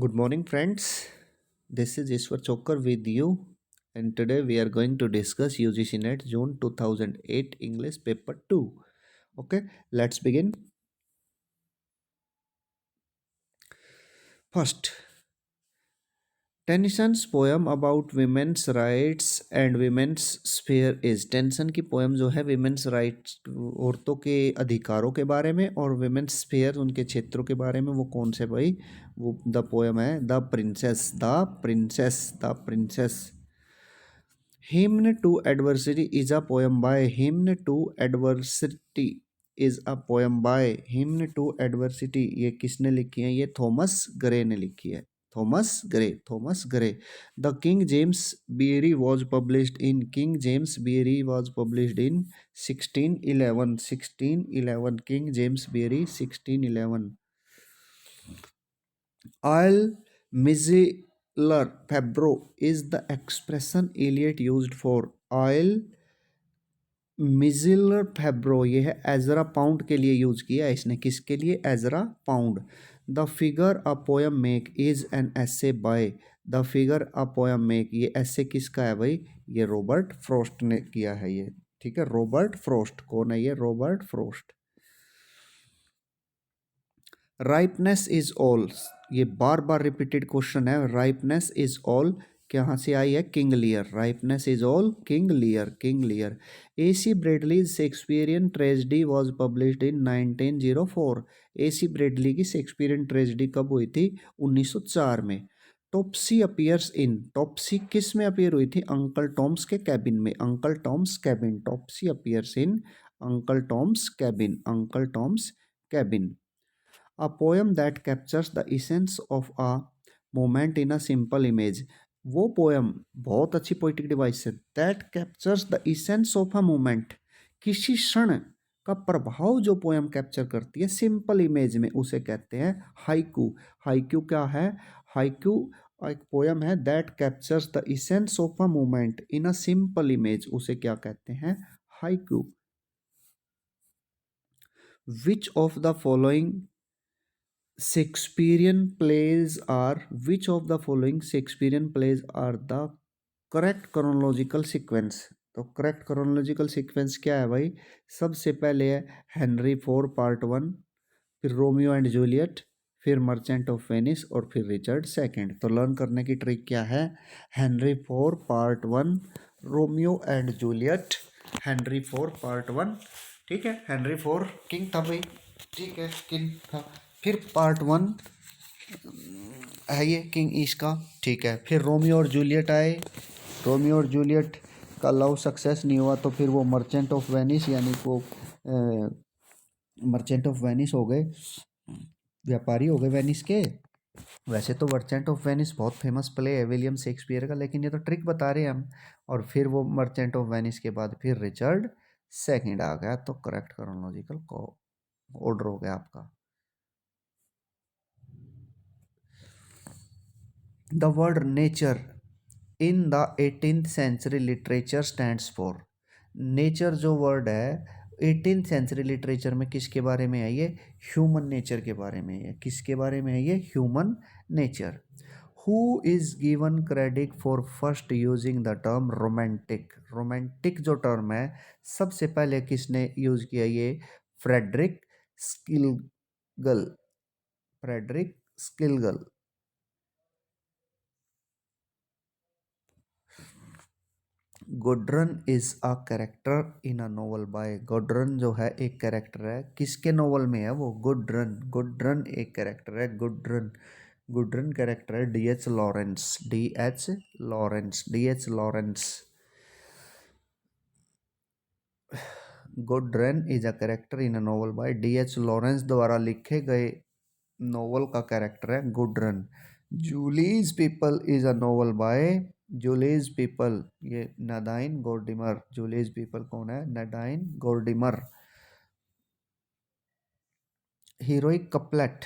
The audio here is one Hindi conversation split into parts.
Good morning, friends. This is Ishwar Chokar with you, and today we are going to discuss UGC NET June 2008 English Paper 2. Okay, let's begin. First, Tennyson's poem about women's rights and women's sphere is tension की पोयम जो है विमेंस राइट्स औरतों के अधिकारों के बारे में और विमेंस स्फीयर उनके क्षेत्रों के बारे में वो कौन से भाई वो द पोयम है the princess Hymn to Adversity is a poem by Hymn to Adversity is a poem by Hymn to Adversity ये किसने लिखी है? ये थॉमस ग्रे ने लिखी है. Thomas Gray. The King James Beery was published in 1611. King James Beery 1611. Al Miziller Fabro is the expression Eliot used for. Al Miziller Fabro ये है एजरा पाउंड के लिए यूज किया है इसने. किसके लिए? Ezra Pound. The figure a poem make is an essay by. The figure a poem make ये एसे किसका है भाई? ये रॉबर्ट फ्रॉस्ट ने किया है ये. ठीक है, रॉबर्ट फ्रॉस्ट. कौन है ये? Robert Frost. Ripeness is all ये बार बार रिपीटेड क्वेश्चन है. राइपनेस इज ऑल कहाँ से आई है? King Lear. Ripeness is all King Lear. A C Bradley Shakespearean tragedy was published in 1904. A C Bradley की शेक्सपियरियन ट्रेजेडी कब हुई थी? 1904 में. Topsy appears in. टॉप्सी किस में अपियर हुई थी? अंकल टॉम्स के कैबिन में. Uncle Tom's cabin. Topsy appears in uncle Tom's cabin. A poem that captures the essence of a moment in a simple image. वो पोयम बहुत अच्छी पोइटिक डिवाइस है. That captures the essence of a moment. किसी क्षण का प्रभाव जो पोयम कैप्चर करती है सिंपल इमेज में उसे कहते हैं हाइकू. हाइकू क्या है? हाइकू एक पोयम है that captures the essence of a moment in a simple image. उसे क्या कहते हैं? Haiku. Which of the following Shakespearean plays are which of the following Shakespearean plays are the correct chronological sequence? तो करेक्ट क्रोनोलॉजिकल सीक्वेंस क्या है भाई? सबसे पहले है हेनरी फोर पार्ट वन, फिर रोमियो एंड जूलियट, फिर मर्चेंट ऑफ वेनिस और फिर रिचर्ड सेकंड. तो लर्न करने की ट्रिक क्या है? Henry four part one, Romeo and Juliet. Henry four part one. ठीक है, हेनरी फोर किंग था भाई. ठीक है, किंग था. फिर पार्ट वन है ये किंग ईस्ट का. ठीक है, फिर रोमियो और जूलियट आए. रोमियो और जूलियट का लव सक्सेस नहीं हुआ तो फिर वो मर्चेंट ऑफ वेनिस यानी वो मर्चेंट ऑफ वेनिस हो गए, व्यापारी हो गए वेनिस के. वैसे तो मर्चेंट ऑफ वेनिस बहुत फेमस प्ले है विलियम शेक्सपियर का, लेकिन ये तो ट्रिक बता रहे हैं हम. और फिर वो मर्चेंट ऑफ वेनिस के बाद फिर रिचर्ड सेकंड आ गया. तो करेक्ट क्रोनोलॉजिकल ऑर्डर हो गया आपका. The word nature in the 18th century literature stands for. Nature जो वर्ड है 18th सेंचुरी लिटरेचर में किसके बारे में है? ये ह्यूमन नेचर के बारे में है. किसके बारे में है? ये human nature. Who is given credit for first using the term romantic. Romantic जो टर्म है सबसे पहले किसने यूज किया? ये Friedrich Schlegel. Friedrich Schlegel. Gudrun is a character in a novel by. Gudrun जो है एक कैरेक्टर है. किसके नोवेल में है वो? गोड्रन. गोड्रन एक कैरेक्टर है. गोड्रन. गोड्रन कैरेक्टर है D H Lawrence. D H Lawrence. Gudrun is a character in a novel by D H Lawrence द्वारा लिखे गए नोवेल का कैरेक्टर है Gudrun. July's People is a novel by July's People. ये नडाइन गोर्डिमर. जूलीज पीपल कौन है? Nadine Gordimer. Heroic couplet.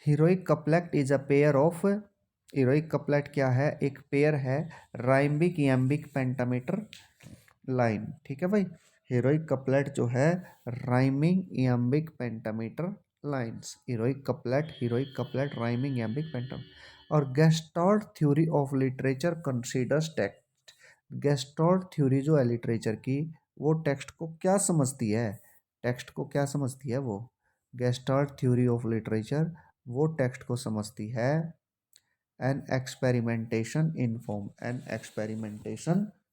Heroic couplet is a pair of. Heroic couplet क्या है? एक पेयर है राइम्बिक यम्बिक पेंटामीटर लाइन. ठीक है भाई. हीरोइक कपलेट जो है rhyming iambic pentameter lines, heroic couplet, rhyming, iambic, pentameter. और Gestalt theory of literature considers text. Gestalt theory जो है लिटरेचर की, वो टेक्स्ट को क्या समझती है? टेक्स्ट को क्या समझती है वो? गेस्टाल्ट थ्योरी ऑफ लिटरेचर वो टेक्स्ट को समझती है एन एक्सपेरिमेंटेशन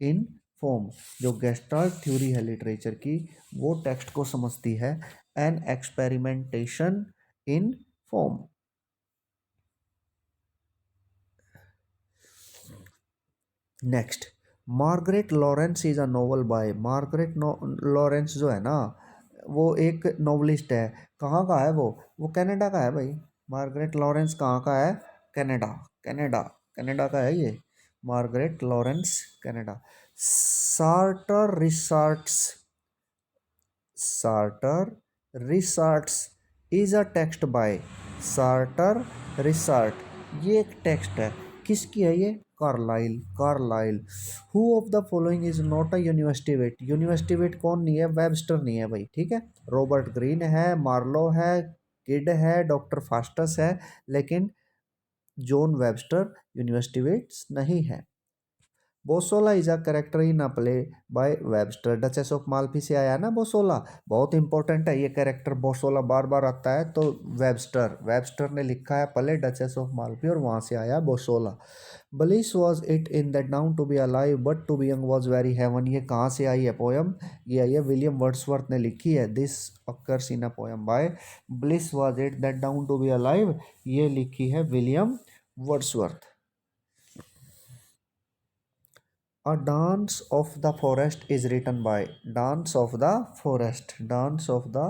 इन फॉर्म। जो गेस्टाल्ट थ्योरी है लिटरेचर की, वो टेक्स्ट को समझती है an experimentation in form. Next, Margaret Laurence is a novel by. Margaret Laurence जो है ना, वो एक नोवेलिस्ट है। कहाँ का है वो कनाडा का है भाई। मार्गरेट लॉरेंस कहाँ का है? कनाडा। कनाडा, कनाडा का है ये। Margaret Laurence, Canada. Sartor Resartus, Sartor Resartus is a text by. Sartor Resartus ये एक टेक्स्ट है। किसकी है ये? Carlyle. Carlyle. Who of the following is not a university wit. University wit कौन नहीं है? वेबस्टर नहीं है भाई, ठीक है। रॉबर्ट ग्रीन है, मार्लो है, किड है, डॉक्टर फास्टस है, लेकिन जॉन वेबस्टर यूनिवर्सिटी वेट्स नहीं है। Bosola is a character in a play by Webster. Duchess of Malfi से आया ना बोसोला, बहुत इंपॉर्टेंट है ये कैरेक्टर। बोसोला बार बार आता है, तो वेबस्टर, वेबस्टर ने लिखा है प्ले डचेस ऑफ माल्फी, और वहाँ से आया Bosola. Bliss was it in that dawn to be alive but to be young was very heaven. ये कहाँ से आई है पोयम? ये आई है विलियम वर्ड्सवर्थ ने लिखी है। This occurs in a poem by bliss was it that dawn to be alive, ये लिखी है William Wordsworth. A Dance of the Forest is written by। Dance of the Forest, Dance of the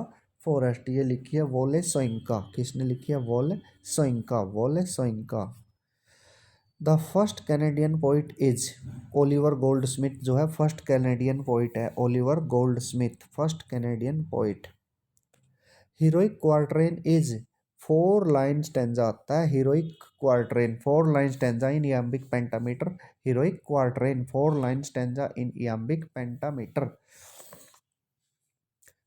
Forest ये लिखी है वोले सोइंका। किसने लिखी है? Wole Soyinka, Wole Soyinka. The first Canadian poet is. Oliver Goldsmith जो है फर्स्ट कैनेडियन पोइट है। Oliver Goldsmith first Canadian poet. Heroic quatrain is. 4 line stanza आता है heroic quatrain. 4 line stanza in iambic pentameter. Heroic quatrain 4 line stanza in iambic pentameter.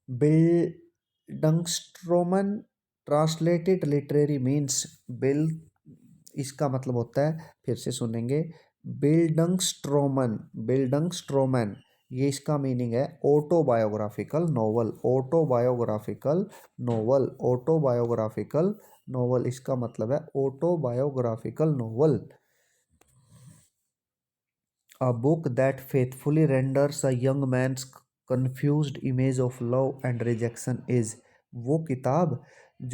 Bildungsroman translated literary means. बिल इसका मतलब होता है, फिर से सुनेंगे, बिल्डंगस्ट्रोमन, बिल्डंगस्ट्रोमन ये इसका मीनिंग है autobiographical novel. Autobiographical novel, autobiographical novel इसका मतलब है autobiographical novel. A book that faithfully renders a young man's confused image of love and rejection is। वो किताब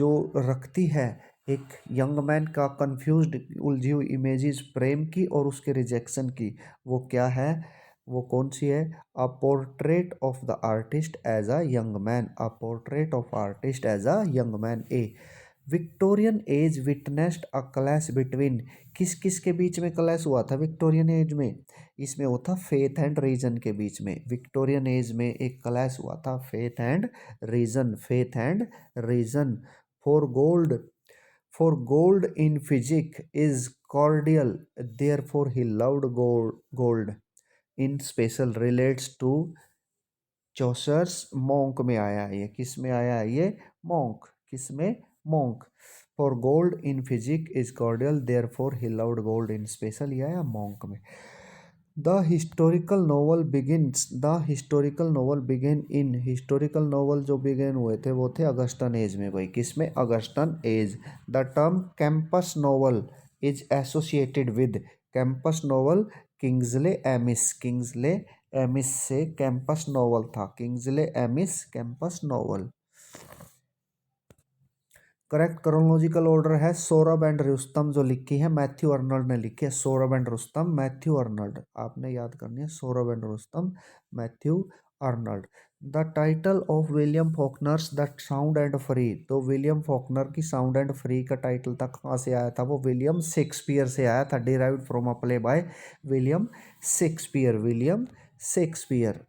जो रखती है एक यंग मैन का कंफ्यूज्ड, उलझी हुई इमेजेस प्रेम की और उसके रिजेक्शन की, वो क्या है? वो कौन सी है? A portrait of the artist as a young man. A portrait of artist as a young man. A Victorian age witnessed a clash between. किस किस के बीच में क्लैश हुआ था विक्टोरियन एज में? इसमें वो था फेथ एंड रीजन के बीच में। विक्टोरियन एज में एक क्लैश हुआ था faith and reason, faith and reason. For gold, for gold in physic is cordial therefore he loved gold. Gold in special relates to Chaucer's. Monk में आया है ये। किस में आया है ये? मॉन्क। किस में? Monk. For gold in physic is cordial therefore he loved gold in special, ये आया मॉन्क में। The historical novel begins. The historical novel begin in. Historical novel जो बिगिन हुए थे वो थे अगस्टन एज में भाई। किसमें? Augustan age. The term campus novel is associated with. Campus novel Kingsley Amis, Kingsley Amis से कैंपस नोवेल था। Kingsley Amis campus novel. Correct chronological order है सौरभ एंड रुस्तम जो लिखी है मैथ्यू अर्नल्ड ने लिखी है। Saurabh and Rustam, Matthew Arnold, आपने याद करनी है Saurabh and Rustam, Matthew Arnold. The title of William Faulkner's the sound and free. तो विलियम फॉकनर की साउंड एंड फ्री का टाइटल था कहाँ से आया था? वो विलियम शेक्सपियर से आया था। Derived from a play by William Shakespeare, William Shakespeare.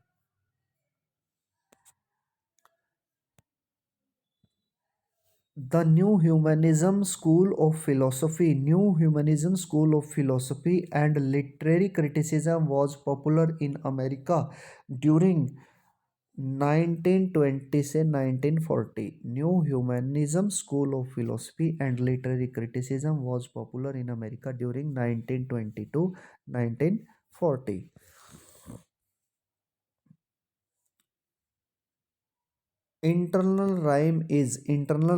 The New Humanism School of Philosophy, New Humanism School of Philosophy and Literary Criticism was popular in America during 1920 से 1940 new humanism school of philosophy and literary criticism was popular in America during 1920 to 1940। Internal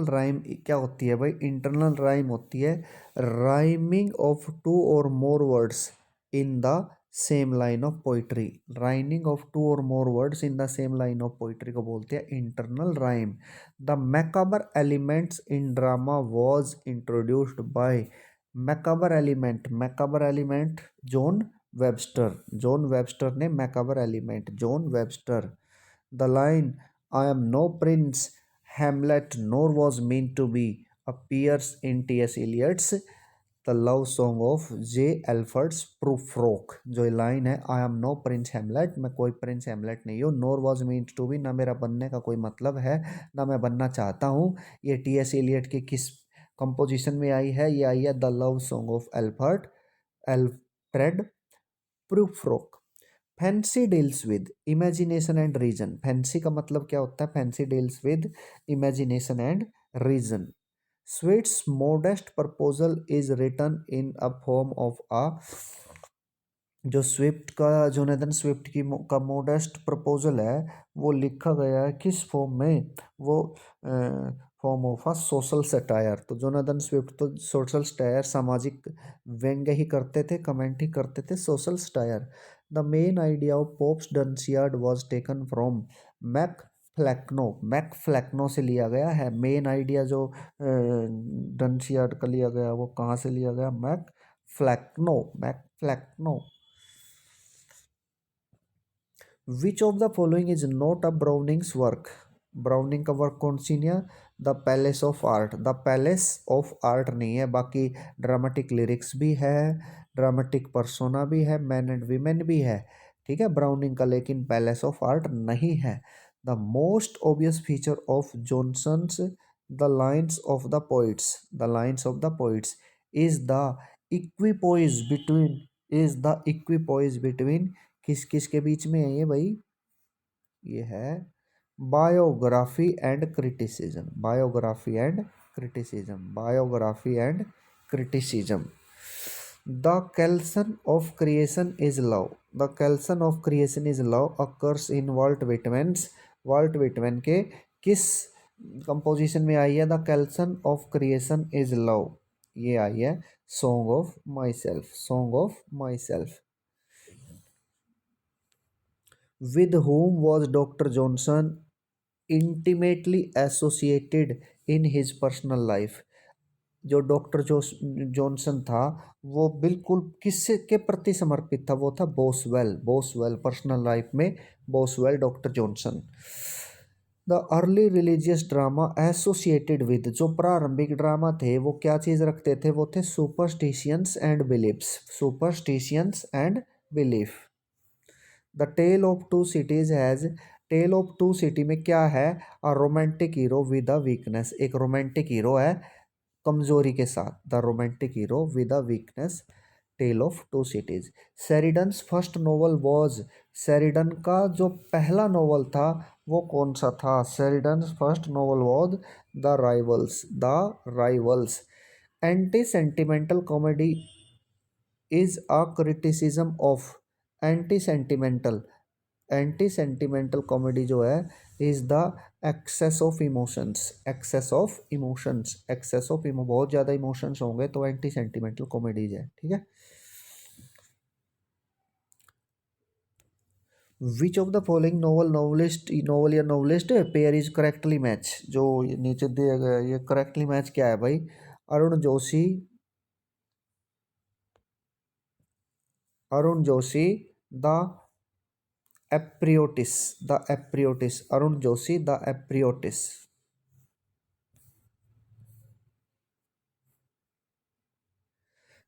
rhyme क्या होती है भाई? इंटरनल राइम होती है rhyming of two or more words in the same line of poetry. Rhyming of two or more words in the same line of poetry को बोलते हैं internal rhyme. The macabre elements in drama was introduced by macabre element John Webster ने macabre element John Webster. The line, I am no prince, Hamlet, nor was meant to be, appears in T.S. Eliot's The Love Song of J. Alfred's Prufrock। जो लाइन है, I am no prince Hamlet, मैं कोई प्रिंस हेमलेट नहीं हूँ, nor was meant to be, ना मेरा बनने का कोई मतलब है, ना मैं बनना चाहता हूँ। ये T.S. एलियट की किस कंपोजिशन में आई है? ये आई है the Love Song of Alfred Prufrock. Fancy deals with imagination and reason. Fancy का मतलब क्या होता है? Fancy deals with imagination and reason. Swift's modest proposal is written in a form of a जो स्विफ्ट का जोनाथन स्विफ्ट की का मोडेस्ट प्रपोजल है वो लिखा गया है किस फॉर्म में? वो form of a social satire. तो जोनाथन स्विफ्ट तो सोशल सटायर सामाजिक व्यंग्य ही करते थे, कमेंट ही करते थे, social satire. The main idea of Pope's Dunciad was taken from Mac Flecknoe से लिया गया है। मेन आइडिया जो डंसियार्ड का लिया गया वो कहाँ से लिया गया? Mac Flecknoe. Which of the following is not a Browning's work? Browning का वर्क कौन सी नहीं है? The Palace of Art. The Palace of Art नहीं है, बाकी ड्रामेटिक लिरिक्स भी है, ड्रामेटिक पर्सोना भी है, मैन एंड वीमेन भी है, ठीक है, ब्राउनिंग का, लेकिन पैलेस ऑफ आर्ट नहीं है। The most obvious feature of Johnson's the Lives of the Poets is the equipoise between किस किस के बीच में है ये भाई? ये है biography and criticism. The kelson of creation is love occurs in Walt Whitman के किस कंपोजिशन में आई है? The kelson of creation is love, ये आई है Song of Myself. With whom was Dr. Johnson intimately associated in his personal life? जो डॉक्टर जॉनसन था वो बिल्कुल किससे के प्रति समर्पित था? वो था बोसवेल पर्सनल लाइफ में Boswell Doctor Johnson. The early religious drama associated with जो प्रारंभिक ड्रामा थे वो क्या चीज़ रखते थे? वो थे superstitions and belief. The Tale of Two City में क्या है? A romantic hero with a weakness. एक रोमांटिक हीरो है कमजोरी के साथ, the romantic hero with a weakness. Tale of Two Cities. Sheridan's first novel was, Sheridan का जो पहला नोवेल था वो कौन सा था? Sheridan's first novel was the Rivals. Anti sentimental comedy is a criticism of anti sentimental anti sentimental comedy जो है इज द एक्सेस ऑफ इमो बहुत ज़्यादा इमोशंस होंगे तो एंटी सेंटिमेंटल कॉमेडीज है, ठीक है। Which of the following novel या novelist pair is correctly match? जो नीचे दिया गया ये करेक्टली मैच क्या है भाई? Arun Joshi the Apprentice Arun Joshi the Apprentice.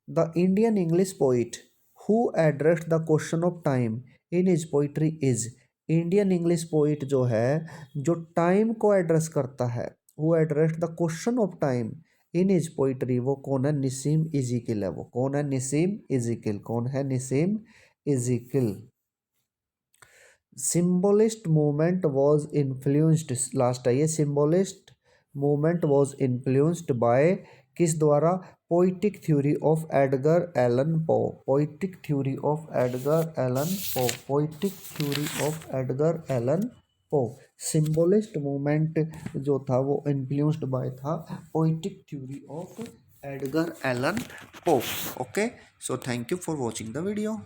The Indian English poet who addressed the question of time in his poetry is. Indian English poet जो है जो टाइम को एड्रेस करता है, who addressed the question of time in his poetry, वो कौन है? निसीम इजिकिल है। वो कौन है? Nissim Ezekiel. Symbolist movement was influenced, last है ये, symbolist movement was influenced by किस द्वारा, poetic theory of Edgar Allan Poe, poetic theory of Edgar Allan Poe, poetic theory of Edgar Allan Poe. Symbolist movement जो था वो इन्फ्लुएंस्ड बाय था poetic theory of Edgar Allan Poe. Okay, so thank you for watching the video.